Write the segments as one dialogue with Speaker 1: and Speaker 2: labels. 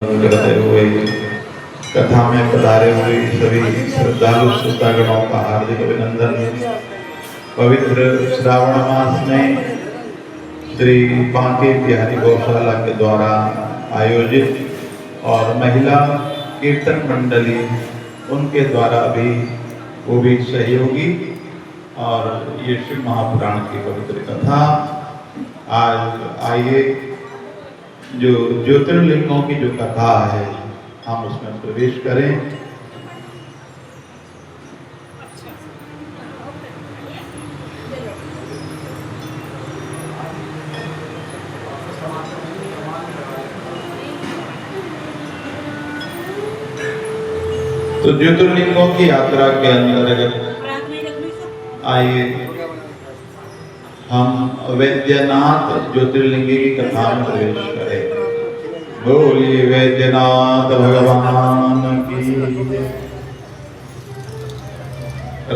Speaker 1: करते हुए कथा में पधारे हुए सभी श्रद्धालु श्रोतागणों का हार्दिक अभिनंदन। पवित्र श्रावण मास में श्री बांके बिहारी गौशाला के द्वारा आयोजित और महिला कीर्तन मंडली उनके द्वारा भी वो भी सहयोगी और ये शिव महापुराण की पवित्र कथा। आज आइए जो ज्योतिर्लिंगों की जो कथा है हम उसमें प्रवेश करें। तो ज्योतिर्लिंगों की यात्रा के अंतर्गत आइए हम वैद्यनाथ ज्योतिर्लिंगी की कथा में प्रवेश करें। बोलिए वैद्यनाथ भगवान की।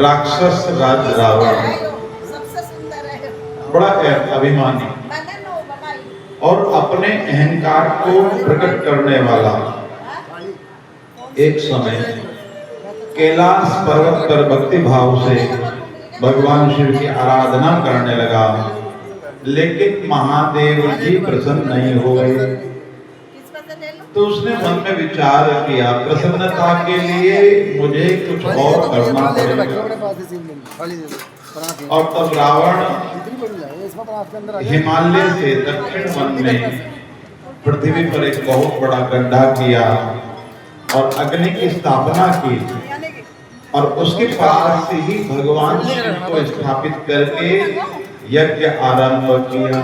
Speaker 1: राक्षस राज रावण बड़ा अभिमानी और अपने अहंकार को प्रकट करने वाला एक समय कैलाश पर्वत पर भक्ति भाव से भगवान शिव की आराधना करने लगा, लेकिन महादेव जी प्रसन्न नहीं हुए। तो उसने मन में विचार किया, प्रसन्नता के लिए मुझे कुछ और करना पड़ेगा। और तब रावण हिमालय से दक्षिण मन में पृथ्वी पर एक बहुत बड़ा गड्ढा किया और अग्नि की स्थापना की और उसके पास से ही भगवान शिव को स्थापित करके यज्ञ आरंभ किया।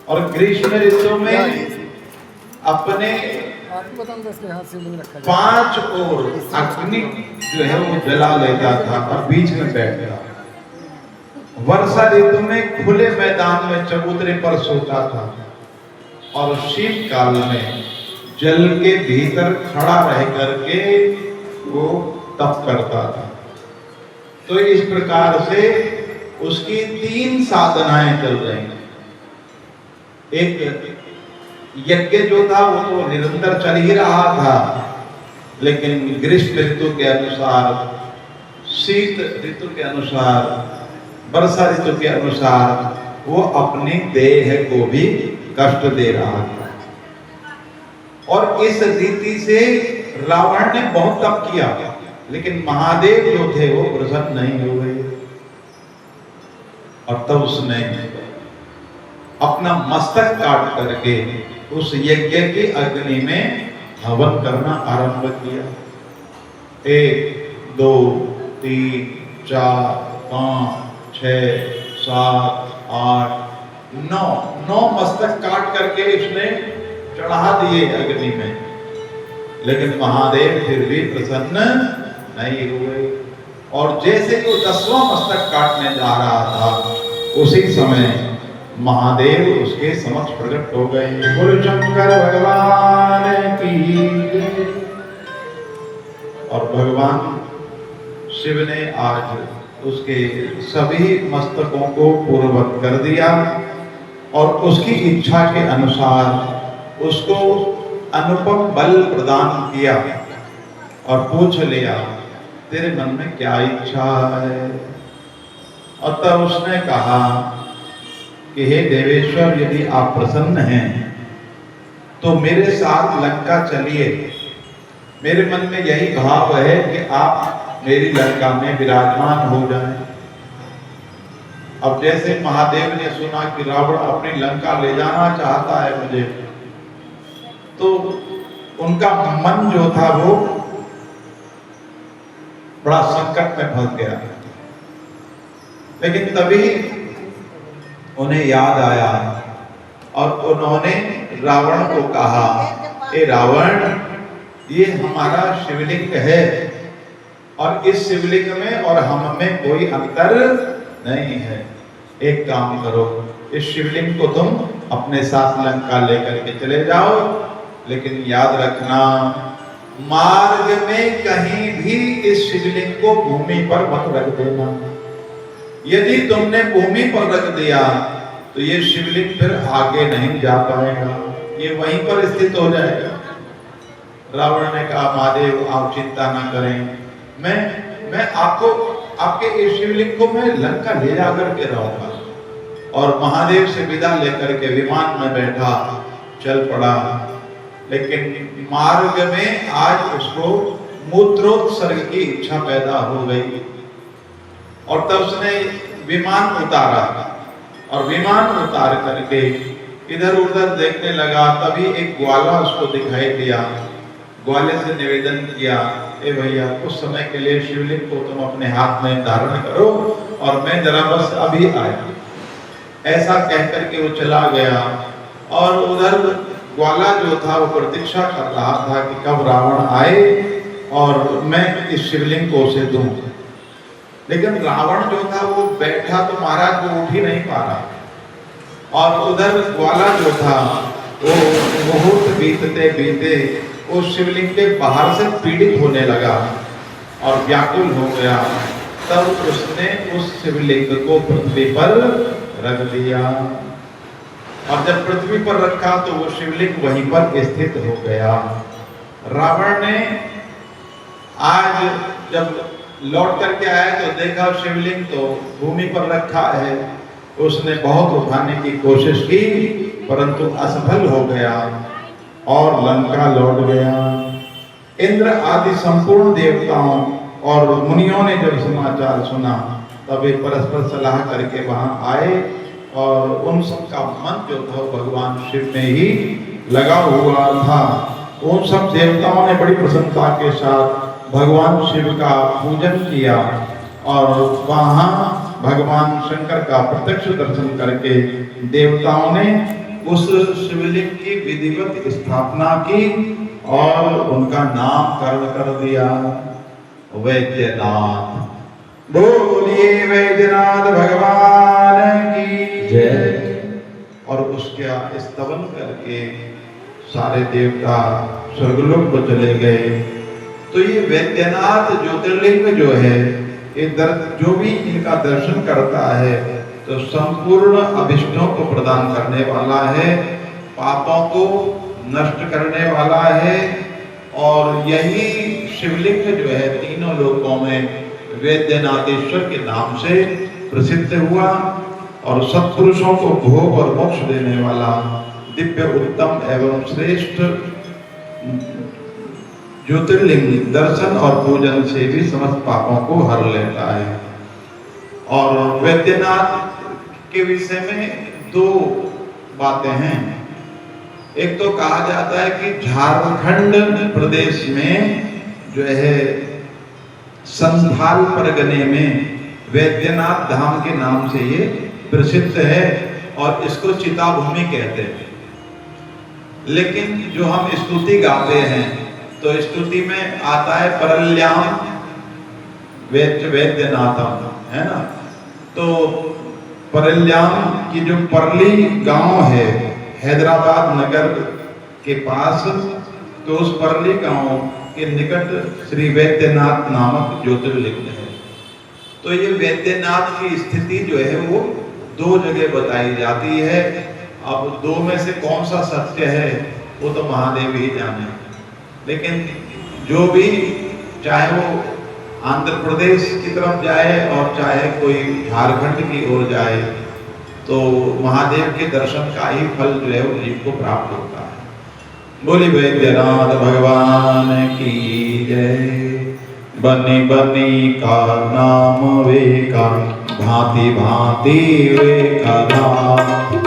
Speaker 1: और ग्रीष्म ऋतु में अपने 5 ओर अग्नि जो है वो जला लेता था और बीच में बैठता। वर्षा ऋतु में खुले मैदान में चबूतरे पर सोता था और शीतकाल में जल के भीतर खड़ा रह करके वो तप करता था। तो इस प्रकार से उसकी 3 साधनाएं चल रही। एक यज्ञ जो था वो तो निरंतर चल ही रहा था, लेकिन ग्रीष्म ऋतु के अनुसार, शीत ऋतु के अनुसार, वर्षा ऋतु के अनुसार वो अपनी देह को भी कष्ट दे रहा था। और इस रीति से रावण ने बहुत तप किया, लेकिन महादेव जो थे वो प्रसन्न नहीं हुए। और तब उसने अपना मस्तक काट करके उस यज्ञ की अग्नि में हवन करना आरंभ किया। 1 2 3 4 5 6 7 8 9 मस्तक काट करके उसने चढ़ा दिए अग्नि में, लेकिन महादेव फिर भी प्रसन्न नहीं हुए। और जैसे वो 10वां मस्तक काटने जा रहा था, उसी समय महादेव उसके समक्ष प्रकट हो गए। बोलो शंकर भगवान की। और भगवान शिव ने आज उसके सभी मस्तकों को पूर्ववत कर दिया और उसकी इच्छा के अनुसार उसको अनुपम बल प्रदान किया और पूछ लिया, तेरे मन में क्या इच्छा है? और तब उसने कहा कि हे देवेश्वर, यदि आप प्रसन्न हैं तो मेरे साथ लंका चलिए। मेरे मन में यही भाव है कि आप मेरी लंका में विराजमान हो जाएं। अब जैसे महादेव ने सुना कि रावण अपनी लंका ले जाना चाहता है मुझे, तो उनका मन जो था वो बड़ा संकट में फंस गया। लेकिन तभी उन्हें याद आया और उन्होंने रावण को कहा, ए रावण, ये हमारा शिवलिंग है और इस शिवलिंग में और हम में कोई अंतर नहीं है। एक काम करो, इस शिवलिंग को तुम अपने साथ लंका लेकर के चले जाओ, लेकिन याद रखना मार्ग में कहीं भी इस शिवलिंग को भूमि पर मत रख देना। यदि तुमने भूमि पर रख दिया तो ये शिवलिंग फिर आगे नहीं जा पाएगा, ये वहीं पर स्थित हो जाएगा। रावण ने कहा महादेव आप चिंता ना करें, मैं आपको आपके इस शिवलिंग को मैं लंका ले जाकर के रहूंगा। और महादेव से विदा लेकर के विमान में बैठा चल पड़ा। लेकिन मार्ग में आज उसको मूत्रोत्सर्ग की इच्छा पैदा हो गई और तब उसने विमान उतारा और विमान उतार करके इधर उधर देखने लगा। तभी एक ग्वाला उसको दिखाई दिया। ग्वाले से निवेदन किया, ए भैया कुछ समय के लिए शिवलिंग को तुम अपने हाथ में धारण करो और मैं जरा बस अभी आया। ऐसा कहकर के वो चला गया और उधर ग्वाला जो था वो प्रतीक्षा कर रहा था कि कब रावण आए और मैं इस शिवलिंग को उसे दूं। लेकिन रावण जो था वो बैठा तो महाराज वो उठ ही नहीं पा रहा और उधर ग्वाला जो था वो मुहूर्त बीतते बीते उस शिवलिंग के बाहर से पीड़ित होने लगा और व्याकुल हो गया। तब उसने उस शिवलिंग को पृथ्वी पर रख दिया और जब पृथ्वी पर रखा तो वो शिवलिंग वहीं पर स्थित हो गया। रावण ने आज जब लौट करके आया तो देखा शिवलिंग तो भूमि पर रखा है। उसने बहुत उठाने की कोशिश की परंतु असफल हो गया और लंका लौट गया। इंद्र आदि संपूर्ण देवताओं और मुनियों ने जब समाचार सुना तब वे परस्पर सलाह करके वहां आए और उन सबका मन जो था भगवान शिव में ही लगा हुआ था। उन सब देवताओं ने बड़ी प्रसन्नता के साथ भगवान शिव का पूजन किया और वहां भगवान शंकर का प्रत्यक्ष दर्शन करके देवताओं ने उस शिवलिंग की विधिवत स्थापना की और उनका नामकरण कर दिया वैद्यनाथ। बोलिए वैद्यनाथ भगवान की जय। और उसका स्तवन करके सारे देवता स्वर्गलोक को चले गए। तो ये वैद्यनाथ ज्योतिर्लिंग जो है ये जो भी इनका दर्शन करता है तो संपूर्ण अभिष्टों को प्रदान करने वाला है, पापों को नष्ट करने वाला है। और यही शिवलिंग जो है तीनों लोकों में वैद्यनाथेश्वर के नाम से प्रसिद्ध हुआ और सत्पुरुषों को भोग और मोक्ष देने वाला दिव्य उत्तम एवं श्रेष्ठ ज्योतिर्लिंग दर्शन और पूजन से भी समस्त पापों को हर लेता है। और वैद्यनाथ के विषय में दो बातें हैं। एक तो कहा जाता है कि झारखंड प्रदेश में जो है संथाल परगने में वैद्यनाथ धाम के नाम से ये प्रसिद्ध है और इसको चिताभूमि कहते हैं। लेकिन जो हम स्तुति गाते हैं तो स्तुति में आता है परल्याम वैद्यनाथम, है ना। तो परल्याम की जो परली गांव है हैदराबाद नगर के पास, तो उस परली गांव के निकट श्री वैद्यनाथ नामक ज्योतिर्लिंग है। तो ये वैद्यनाथ की स्थिति जो है वो दो जगह बताई जाती है। अब दो में से कौन सा सत्य है वो तो महादेव ही जाने। लेकिन जो भी, चाहे वो आंध्र प्रदेश की तरफ जाए और चाहे कोई झारखंड की ओर जाए, तो महादेव के दर्शन का ही फल जो है वो जीव को प्राप्त होता है। बोली वैद्यनाथ भगवान की जय। बनी बनी का नाम वे का, भांति भांति वे का नाम।